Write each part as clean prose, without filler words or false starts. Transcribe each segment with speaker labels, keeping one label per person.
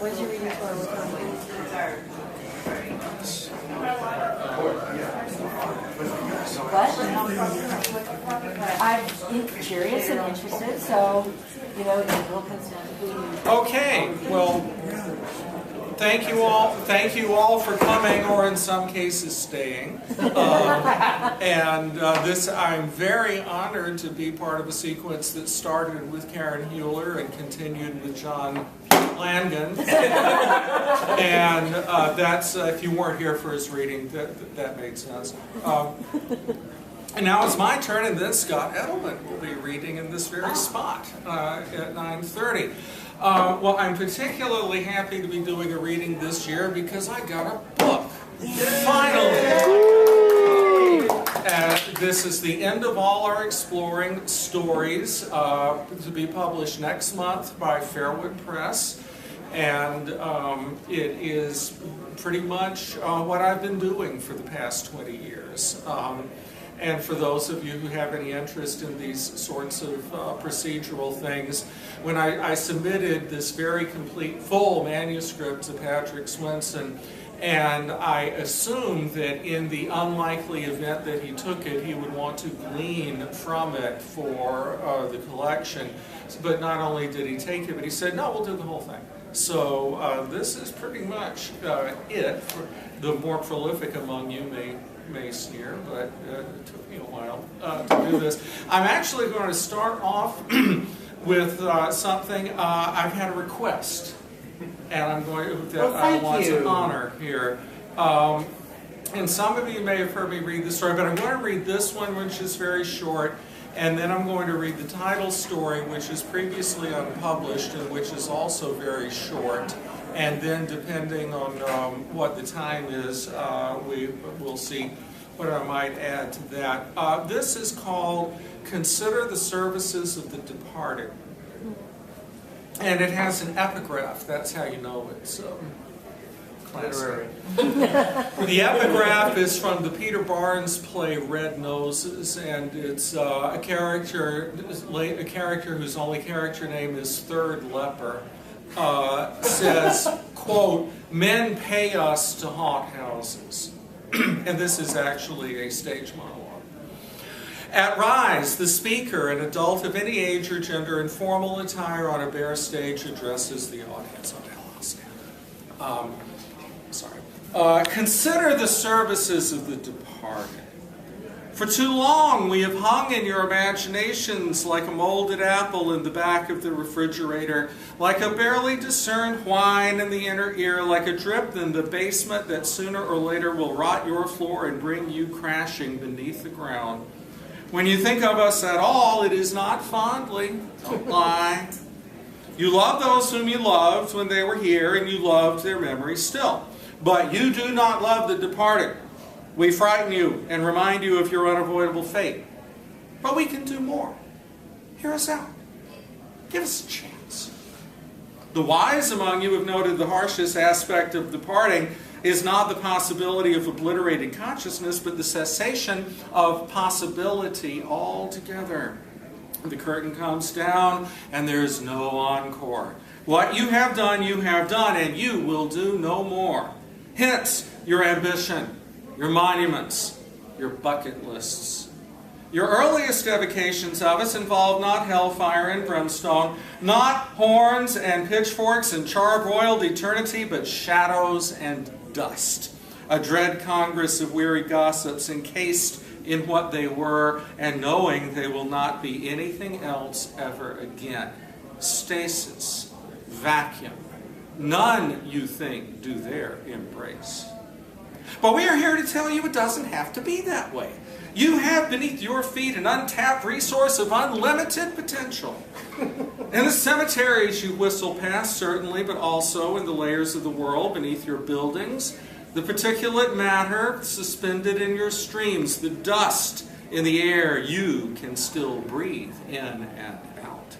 Speaker 1: When's your reading for? What? I'm curious and interested, so, it will consent.
Speaker 2: Okay, well, thank you all for coming, or in some cases staying. I'm very honored to be part of a sequence that started with Karen Hewler and continued with John Langan. And that's, if you weren't here for his reading, that made sense. And now it's my turn, and then Scott Edelman will be reading in this very spot at 9:30. Well, I'm particularly happy to be doing a reading this year because I got a book. Finally! This is the end of all our exploring stories, to be published next month by Fairwood Press. And it is pretty much what I've been doing for the past 20 years. And for those of you who have any interest in these sorts of procedural things, when I submitted this very complete, full manuscript to Patrick Swinson, and I assumed that in the unlikely event that he took it, he would want to glean from it for the collection. But not only did he take it, but he said, no, we'll do the whole thing. So this is pretty much it. The more prolific among you may sneer, but it took me a while to do this. I'm actually going to start off with something. I've had a request, and I'm going I want to honor here. And some of you may have heard me read the story, but I'm going to read this one, which is very short, and then I'm going to read the title story, which is previously unpublished and which is also very short. And then, depending on what the time is, we'll see what I might add to that. This is called Consider the Services of the Departed. And it has an epigraph. That's how you know it's classic. The epigraph is from the Peter Barnes play Red Noses, and it's a character whose only character name is Third Leper. Says, quote, "Men pay us to haunt houses." And this is actually a stage monologue. At Rise, the speaker, an adult of any age or gender in formal attire on a bare stage, addresses the audience. Consider the services of the departed. For too long we have hung in your imaginations like a molded apple in the back of the refrigerator, like a barely discerned whine in the inner ear, like a drip in the basement that sooner or later will rot your floor and bring you crashing beneath the ground. When you think of us at all, it is not fondly, don't lie. You love those whom you loved when they were here, and you loved their memories still. But you do not love the departed. We frighten you and remind you of your unavoidable fate. But we can do more. Hear us out. Give us a chance. The wise among you have noted the harshest aspect of departing is not the possibility of obliterated consciousness, but the cessation of possibility altogether. The curtain comes down and there is no encore. What you have done, and you will do no more. Hence, your ambition, your monuments, your bucket lists. Your earliest evocations of us involved not hellfire and brimstone, not horns and pitchforks and charbroiled eternity, but shadows and dust. A dread congress of weary gossips encased in what they were and knowing they will not be anything else ever again. Stasis, vacuum. None, you think, do their embrace. But we are here to tell you it doesn't have to be that way. You have beneath your feet an untapped resource of unlimited potential. In the cemeteries you whistle past, certainly, but also in the layers of the world beneath your buildings, the particulate matter suspended in your streams, the dust in the air you can still breathe in and out.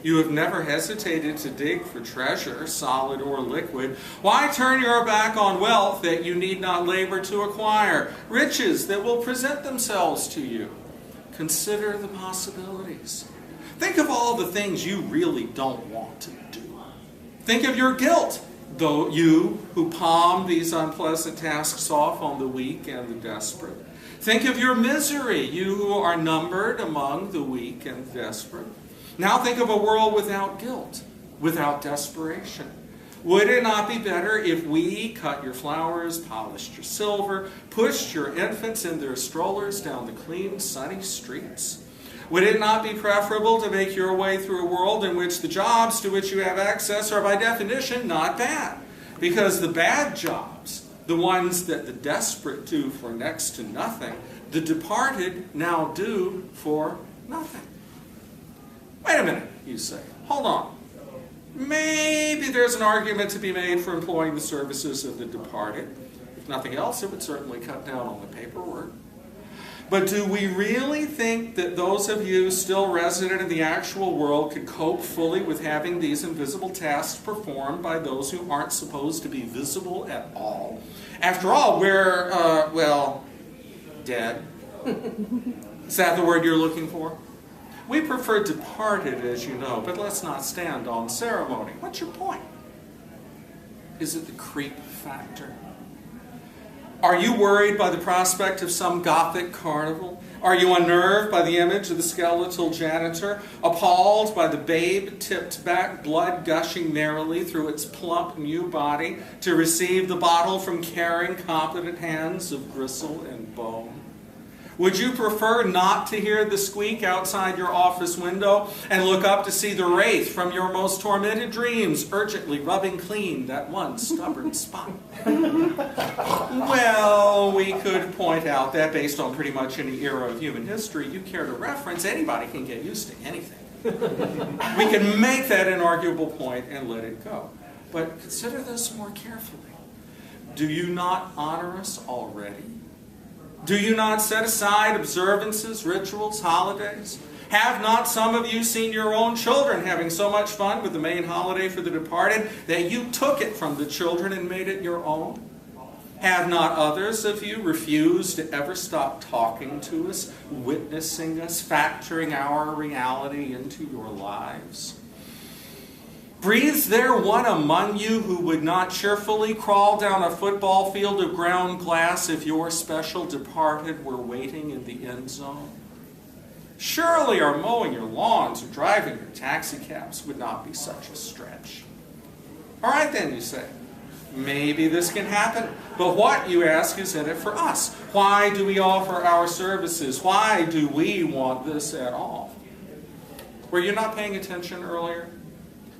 Speaker 2: You have never hesitated to dig for treasure, solid or liquid. Why turn your back on wealth that you need not labor to acquire? Riches that will present themselves to you. Consider the possibilities. Think of all the things you really don't want to do. Think of your guilt Though you who palm these unpleasant tasks off on the weak and the desperate. Think of your misery, you who are numbered among the weak and desperate. Now think of a world without guilt, without desperation. Would it not be better if we cut your flowers, polished your silver, pushed your infants in their strollers down the clean, sunny streets? Would it not be preferable to make your way through a world in which the jobs to which you have access are by definition not bad? Because the bad jobs, the ones that the desperate do for next to nothing, the departed now do for nothing. Wait a minute, you say. Hold on. Maybe there's an argument to be made for employing the services of the departed. If nothing else, it would certainly cut down on the paperwork. But do we really think that those of you still resident in the actual world could cope fully with having these invisible tasks performed by those who aren't supposed to be visible at all? After all, we're, well, dead. Is that the word you're looking for? We prefer departed, as you know, but let's not stand on ceremony. What's your point? Is it the creep factor? Are you worried by the prospect of some Gothic carnival? Are you unnerved by the image of the skeletal janitor? Appalled by the babe tipped back, blood gushing merrily through its plump new body to receive the bottle from caring, competent hands of gristle and bone? Would you prefer not to hear the squeak outside your office window and look up to see the wraith from your most tormented dreams urgently rubbing clean that one stubborn spot? Well, we could point out that based on pretty much any era of human history you care to reference, anybody can get used to anything. We can make that inarguable point and let it go. But consider this more carefully. Do you not honor us already? Do you not set aside observances, rituals, holidays? Have not some of you seen your own children having so much fun with the main holiday for the departed that you took it from the children and made it your own? Have not others of you refused to ever stop talking to us, witnessing us, factoring our reality into your lives? Breathes there one among you who would not cheerfully crawl down a football field of ground glass if your special departed were waiting in the end zone? Surely our mowing your lawns or driving your taxi cabs would not be such a stretch. All right then, you say. Maybe this can happen. But what, you ask, is in it for us? Why do we offer our services? Why do we want this at all? Were you not paying attention earlier?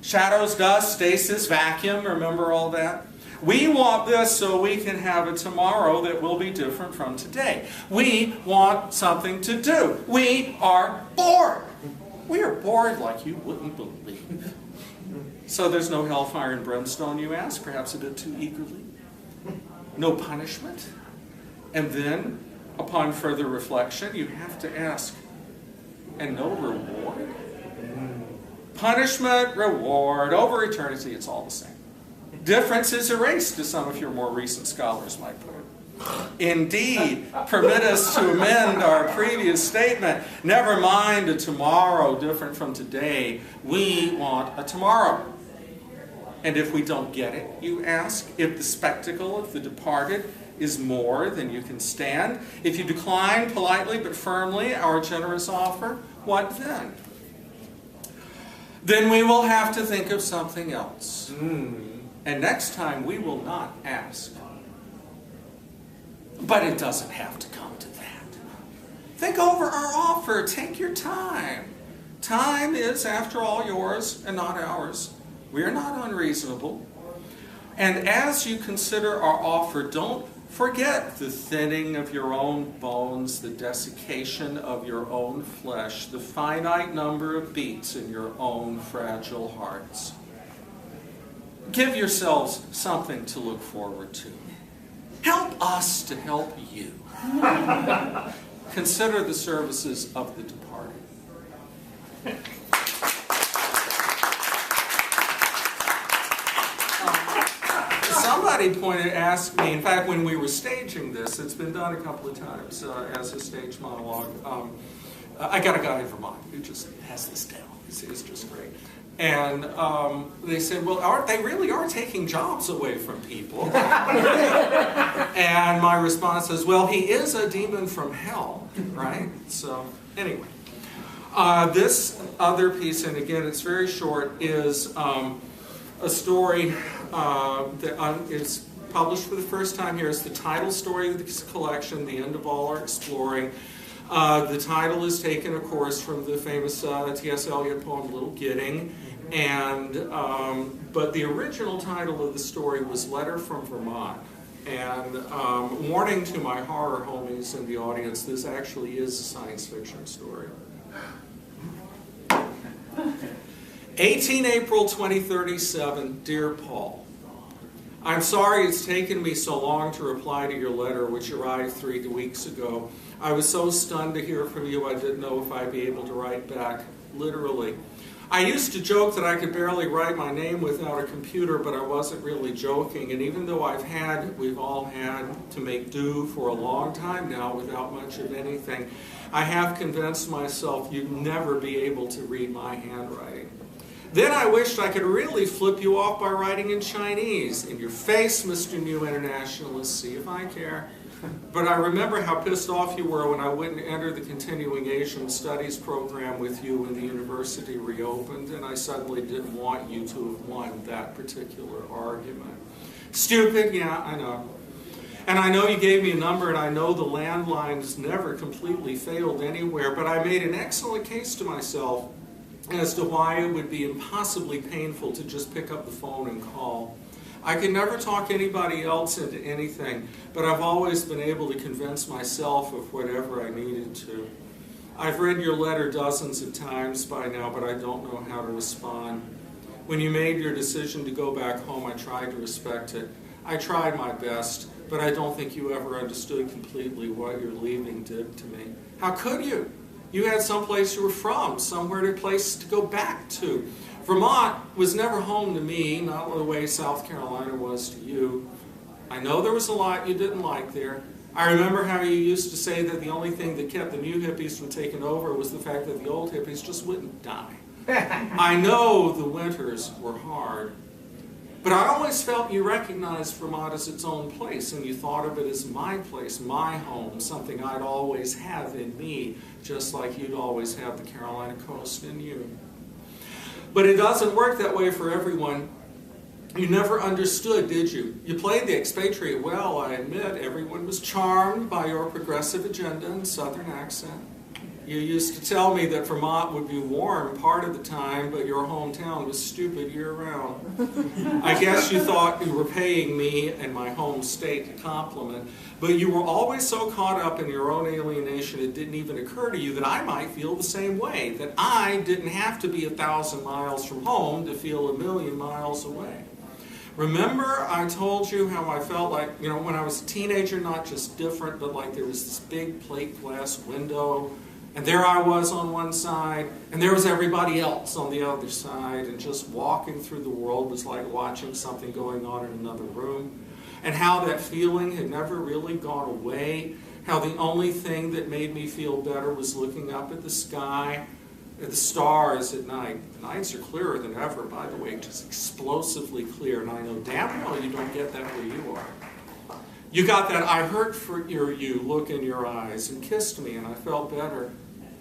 Speaker 2: Shadows, dust, stasis, vacuum, remember all that? We want this so we can have a tomorrow that will be different from today. We want something to do. We are bored. We are bored like you wouldn't believe. So there's no hellfire and brimstone, you ask, perhaps a bit too eagerly. No punishment. And then, upon further reflection, you have to ask, and no reward? Punishment, reward, over eternity, it's all the same. Difference is erased, as some of your more recent scholars might put it. Indeed, permit us to amend our previous statement. Never mind a tomorrow different from today. We want a tomorrow. And if we don't get it, you ask, if the spectacle of the departed is more than you can stand, if you decline politely but firmly our generous offer, what then? Then we will have to think of something else. And next time we will not ask. But it doesn't have to come to that. Think over our offer. Take your time. Time is, after all, yours and not ours. We are not unreasonable. And as you consider our offer, don't forget the thinning of your own bones, the desiccation of your own flesh, the finite number of beats in your own fragile hearts. Give yourselves something to look forward to. Help us to help you. Consider the services of the departed. Somebody asked me, in fact, when we were staging this, it's been done a couple of times as a stage monologue. I got a guy in Vermont who just has this down. He's Quincy is just great. And they said, well, they really are taking jobs away from people. And my response is, well, he is a demon from hell, right? So anyway, this other piece, and again, it's very short, is a story that is published for the first time here. It's the title story of this collection, The End of All Our Exploring. The title is taken, of course, from the famous T.S. Eliot poem Little Gidding, and but the original title of the story was Letter from Vermont. And warning to my horror homies in the audience, this actually is a science fiction story. 18 April 2037, Dear Paul, I'm sorry it's taken me so long to reply to your letter, which arrived 3 weeks ago. I was so stunned to hear from you, I didn't know if I'd be able to write back, literally. I used to joke that I could barely write my name without a computer, but I wasn't really joking. And even though we've all had to make do for a long time now without much of anything, I have convinced myself you'd never be able to read my handwriting. Then I wished I could really flip you off by writing in Chinese. In your face, Mr. New Internationalist, see if I care. But I remember how pissed off you were when I wouldn't enter the continuing Asian studies program with you when the university reopened, and I suddenly didn't want you to have won that particular argument. Stupid, yeah, I know. And I know you gave me a number, and I know the landlines never completely failed anywhere, but I made an excellent case to myself as to why it would be impossibly painful to just pick up the phone and call. I could never talk anybody else into anything, but I've always been able to convince myself of whatever I needed to. I've read your letter dozens of times by now, but I don't know how to respond. When you made your decision to go back home, I tried to respect it. I tried my best, but I don't think you ever understood completely what your leaving did to me. How could you? You had someplace you were from, somewhere to place to go back to. Vermont was never home to me, not the way South Carolina was to you. I know there was a lot you didn't like there. I remember how you used to say that the only thing that kept the new hippies from taking over was the fact that the old hippies just wouldn't die. I know the winters were hard, but I always felt you recognized Vermont as its own place, and you thought of it as my place, my home, something I'd always have in me, just like you'd always have the Carolina coast in you. But it doesn't work that way for everyone. You never understood, did you? You played the expatriate well, I admit. Everyone was charmed by your progressive agenda and southern accent. You used to tell me that Vermont would be warm part of the time, but your hometown was stupid year-round. I guess you thought you were paying me and my home state a compliment, but you were always so caught up in your own alienation it didn't even occur to you that I might feel the same way, that I didn't have to be 1,000 miles from home to feel 1,000,000 miles away. Remember I told you how I felt like, when I was a teenager, not just different, but like there was this big plate glass window, and there I was on one side, and there was everybody else on the other side, and just walking through the world was like watching something going on in another room, and how that feeling had never really gone away, how the only thing that made me feel better was looking up at the sky, at the stars at night. The nights are clearer than ever, by the way, just explosively clear, and I know damn well you don't get that where you are. You got that I hurt for you look in your eyes and kissed me, and I felt better.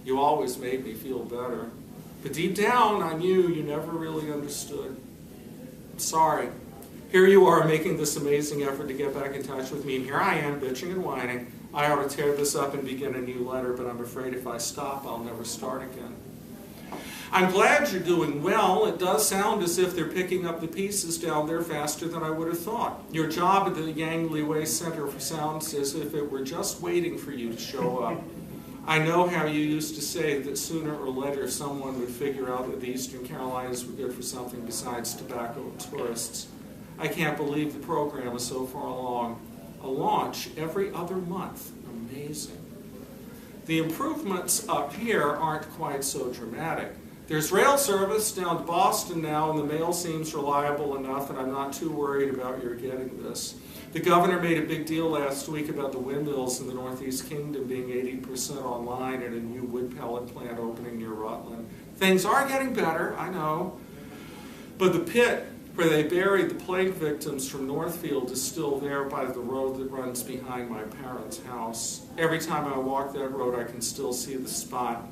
Speaker 2: You always made me feel better. But deep down, I knew you never really understood. I'm sorry. Here you are making this amazing effort to get back in touch with me, and here I am bitching and whining. I ought to tear this up and begin a new letter, but I'm afraid if I stop, I'll never start again. I'm glad you're doing well. It does sound as if they're picking up the pieces down there faster than I would have thought. Your job at the Yang Li Wei Center sounds as if it were just waiting for you to show up. I know how you used to say that sooner or later someone would figure out that the Eastern Carolinas were good for something besides tobacco and tourists. I can't believe the program is so far along. A launch every other month. Amazing. The improvements up here aren't quite so dramatic. There's rail service down to Boston now, and the mail seems reliable enough, and I'm not too worried about your getting this. The governor made a big deal last week about the windmills in the Northeast Kingdom being 80% online and a new wood pellet plant opening near Rutland. Things are getting better, I know. But the pit where they buried the plague victims from Northfield is still there by the road that runs behind my parents' house. Every time I walk that road, I can still see the spot.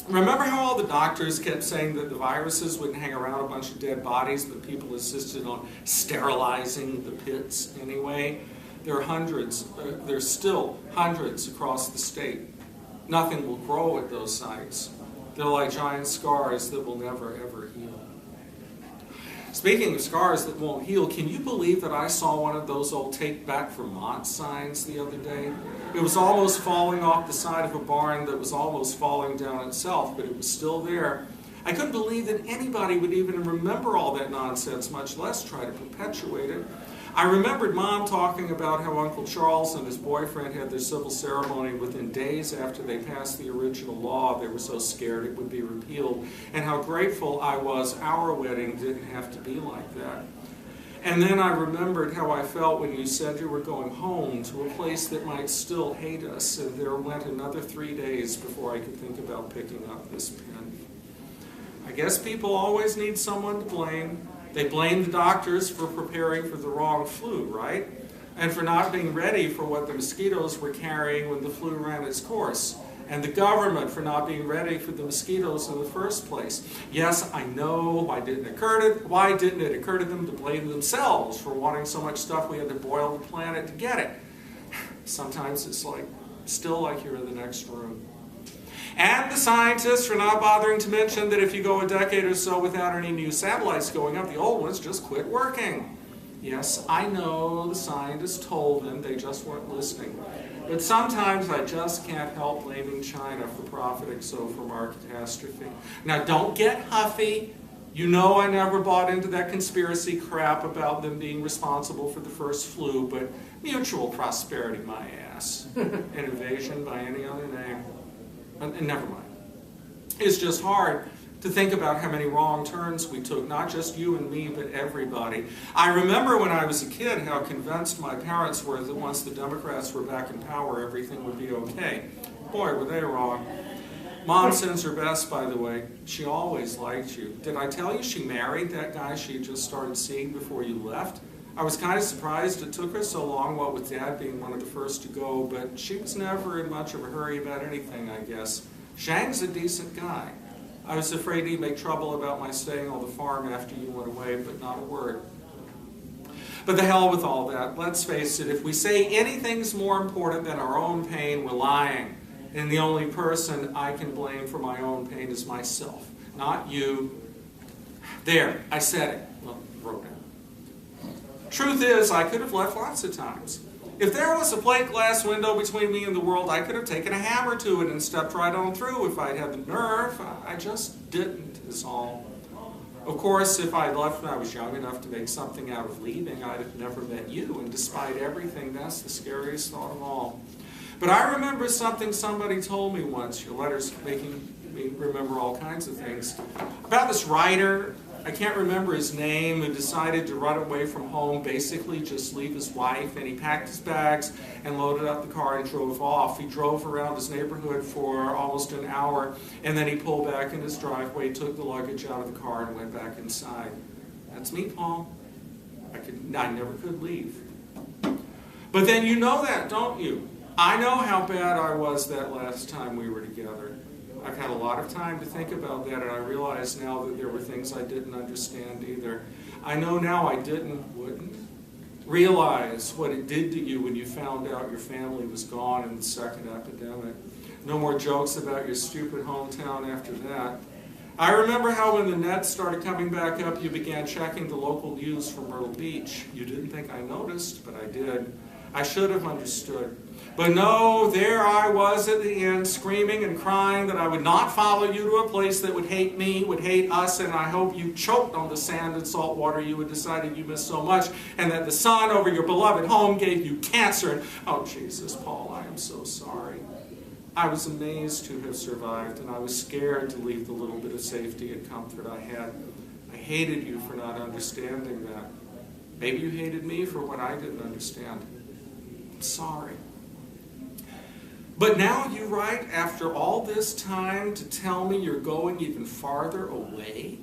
Speaker 2: Remember how all the doctors kept saying that the viruses wouldn't hang around a bunch of dead bodies, but people insisted on sterilizing the pits anyway? There are hundreds, there's still hundreds across the state. Nothing will grow at those sites. They're like giant scars that will never, ever heal. Speaking of scars that won't heal, can you believe that I saw one of those old Take Back Vermont signs the other day? It was almost falling off the side of a barn that was almost falling down itself, but it was still there. I couldn't believe that anybody would even remember all that nonsense, much less try to perpetuate it. I remembered Mom talking about how Uncle Charles and his boyfriend had their civil ceremony within days after they passed the original law. They were so scared it would be repealed, and how grateful I was our wedding didn't have to be like that. And then I remembered how I felt when you said you were going home to a place that might still hate us, and there went another 3 days before I could think about picking up this pen. I guess people always need someone to blame. They blame the doctors for preparing for the wrong flu, right? And for not being ready for what the mosquitoes were carrying when the flu ran its course. And the government for not being ready for the mosquitoes in the first place. Yes, I know, why didn't it occur to them to blame themselves for wanting so much stuff we had to boil the planet to get it? Sometimes it's still like you're in the next room. And the scientists for not bothering to mention that if you go a decade or so without any new satellites going up, the old ones just quit working. Yes, I know the scientists told them, they just weren't listening. But sometimes I just can't help blaming China for profiting so from our catastrophe. Now don't get huffy. You know I never bought into that conspiracy crap about them being responsible for the first flu, but mutual prosperity, my ass. Innovation by any other name. And never mind. It's just hard to think about how many wrong turns we took, not just you and me, but everybody. I remember when I was a kid how convinced my parents were that once the Democrats were back in power, everything would be okay. Boy, were they wrong. Mom sends her best, by the way. She always liked you. Did I tell you she married that guy she had just started seeing before you left? I was kind of surprised it took her so long, what with Dad being one of the first to go, but she was never in much of a hurry about anything, I guess. Shang's a decent guy. I was afraid he'd make trouble about my staying on the farm after you went away, but not a word. But the hell with all that. Let's face it, if we say anything's more important than our own pain, we're lying. And the only person I can blame for my own pain is myself, not you. There, I said it. Well, wrote it. Truth is, I could have left lots of times. If there was a plate glass window between me and the world, I could have taken a hammer to it and stepped right on through if I'd had the nerve. I just didn't, is all. Of course, if I'd left when I was young enough to make something out of leaving, I'd have never met you, and despite everything, that's the scariest thought of all. But I remember something somebody told me once, your letters making me remember all kinds of things, about this writer, I can't remember his name, who decided to run away from home, basically just leave his wife, and he packed his bags and loaded up the car and drove off. He drove around his neighborhood for almost an hour, and then he pulled back in his driveway, took the luggage out of the car, and went back inside. That's me, Paul. I never could leave. But then you know that, don't you? I know how bad I was that last time we were together. I've had a lot of time to think about that, and I realize now that there were things I didn't understand either. I know now I wouldn't realize what it did to you when you found out your family was gone in the second epidemic. No more jokes about your stupid hometown after that. I remember how when the nets started coming back up, you began checking the local news from Myrtle Beach. You didn't think I noticed, but I did. I should have understood. But no, there I was at the end, screaming and crying that I would not follow you to a place that would hate me, would hate us, and I hope you choked on the sand and salt water you had decided you missed so much, and that the sun over your beloved home gave you cancer. And, oh, Jesus, Paul, I am so sorry. I was amazed to have survived, and I was scared to leave the little bit of safety and comfort I had. I hated you for not understanding that. Maybe you hated me for what I didn't understand. I'm sorry. But now you write, after all this time, to tell me you're going even farther away?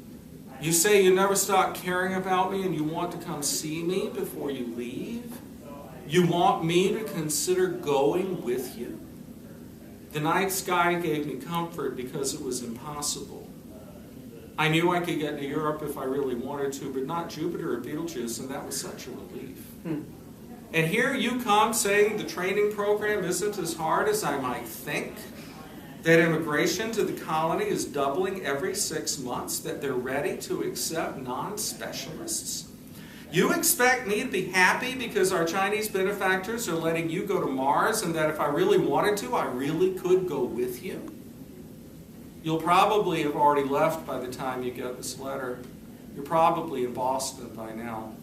Speaker 2: You say you never stop caring about me and you want to come see me before you leave? You want me to consider going with you? The night sky gave me comfort because it was impossible. I knew I could get to Europe if I really wanted to, but not Jupiter or Betelgeuse, and that was such a relief. And here you come saying the training program isn't as hard as I might think, that immigration to the colony is doubling every 6 months, that they're ready to accept non-specialists. You expect me to be happy because our Chinese benefactors are letting you go to Mars, and that if I really wanted to, I really could go with you? You'll probably have already left by the time you get this letter. You're probably in Boston by now.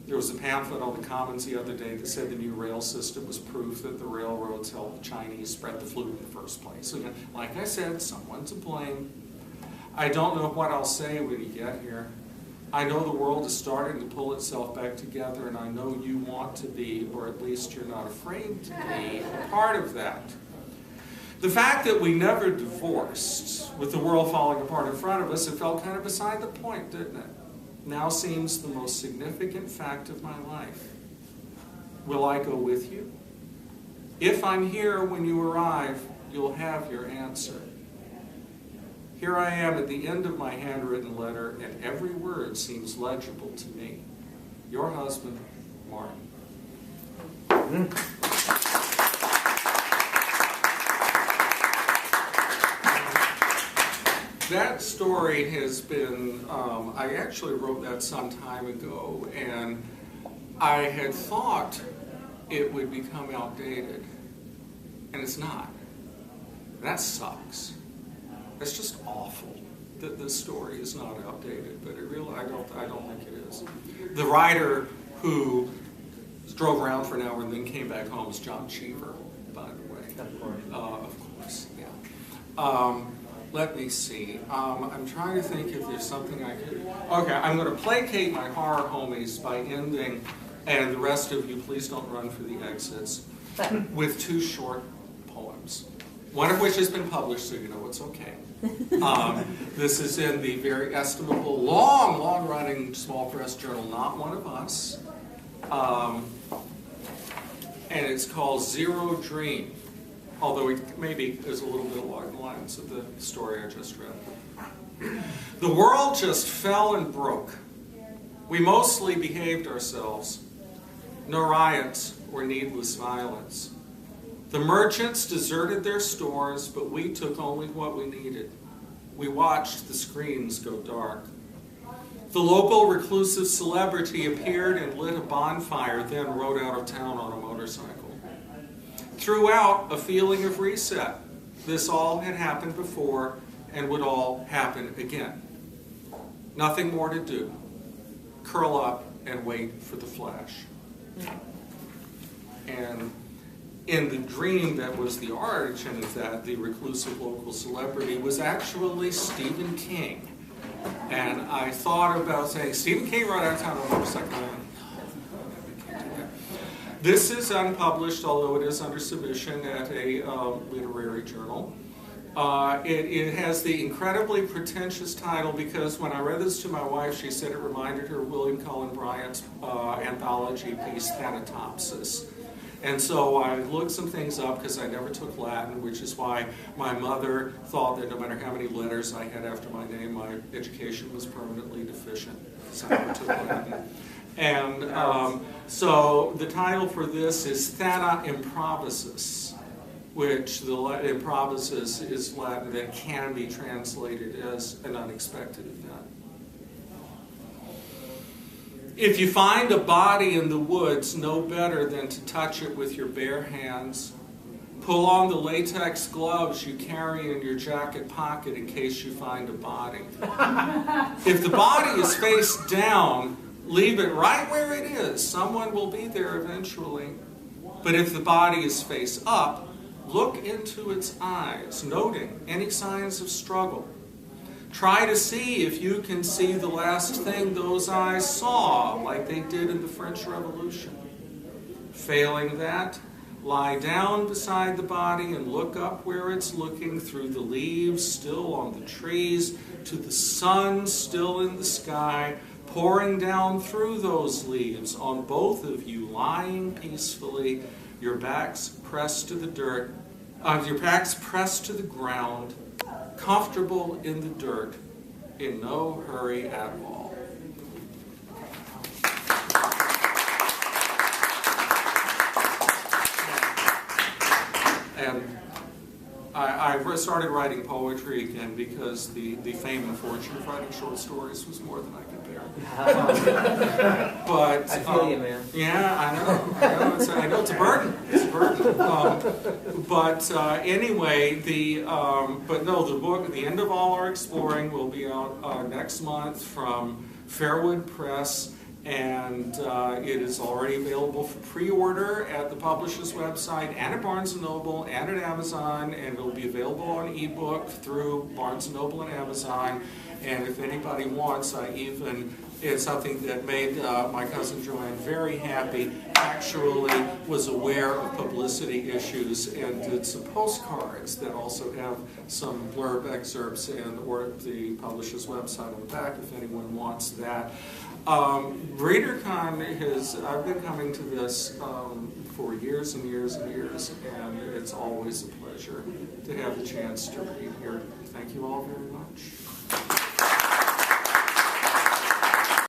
Speaker 2: There was a pamphlet on the Commons the other day that said the new rail system was proof that the railroads helped the Chinese spread the flu in the first place. Again, like I said, someone to blame. I don't know what I'll say when you get here. I know the world is starting to pull itself back together, and I know you want to be, or at least you're not afraid to be, a part of that. The fact that we never divorced, with the world falling apart in front of us, it felt kind of beside the point, didn't it? Now seems the most significant fact of my life. Will I go with you? If I'm here when you arrive, you'll have your answer. Here I am at the end of my handwritten letter, and every word seems legible to me. Your husband, Martin. That story has been, I actually wrote that some time ago, and I had thought it would become outdated, and it's not. That sucks. It's just awful that this story is not outdated, but it really, I don't think it is. The writer who drove around for an hour and then came back home is John Cheever, by the way. Of course, yeah. Let me see. I'm trying to think if there's something I could... Okay, I'm going to placate my horror homies by ending, and the rest of you, please don't run for the exits, with 2 short poems. One of which has been published, so you know it's okay. This is in the very estimable, long-running small press journal, Not One of Us. And it's called Zero Dream. Although it maybe is a little bit along the lines of the story I just read. The world just fell and broke. We mostly behaved ourselves. No riots or needless violence. The merchants deserted their stores, but we took only what we needed. We watched the screens go dark. The local reclusive celebrity appeared and lit a bonfire, then rode out of town on a motorcycle. Throughout, a feeling of reset. This all had happened before and would all happen again. Nothing more to do. Curl up and wait for the flash. And in the dream that was the origin of that, the reclusive local celebrity was actually Stephen King. And I thought about saying, Stephen King rode out of town on a motorcycle. This is unpublished, although it is under submission at a literary journal. It has the incredibly pretentious title because when I read this to my wife, she said it reminded her of William Cullen Bryant's anthology piece, Thanatopsis. And so I looked some things up because I never took Latin, which is why my mother thought that no matter how many letters I had after my name, my education was permanently deficient. So I never took Latin. And so the title for this is Thana Improvisus, which the improvisus is Latin that can be translated as an unexpected event. If you find a body in the woods, no better than to touch it with your bare hands. Pull on the latex gloves you carry in your jacket pocket in case you find a body. If the body is face down, leave it right where it is. Someone will be there eventually. But if the body is face up, look into its eyes, noting any signs of struggle. Try to see if you can see the last thing those eyes saw, like they did in the French Revolution. Failing that, lie down beside the body and look up where it's looking, through the leaves still on the trees, to the sun still in the sky, pouring down through those leaves on both of you, lying peacefully, your backs pressed to the dirt, your backs pressed to the ground, comfortable in the dirt, in no hurry at all. And I started writing poetry again because the fame and fortune of writing short stories was more than I could bear. But
Speaker 3: I feel you, man.
Speaker 2: Yeah, I know it's a burden. It's a burden. But anyway, the book, The End of All Our Exploring, will be out next month from Fairwood Press. And it is already available for pre-order at the publisher's website and at Barnes & Noble and at Amazon, and it will be available on ebook through Barnes & Noble and Amazon. And if anybody wants, it's something that made my cousin Joanne very happy, actually was aware of publicity issues and did some postcards that also have some blurb excerpts or at the publisher's website on the back if anyone wants that. Readercon I've been coming to this for years and years and years, and it's always a pleasure to have the chance to read here. Thank you all very much.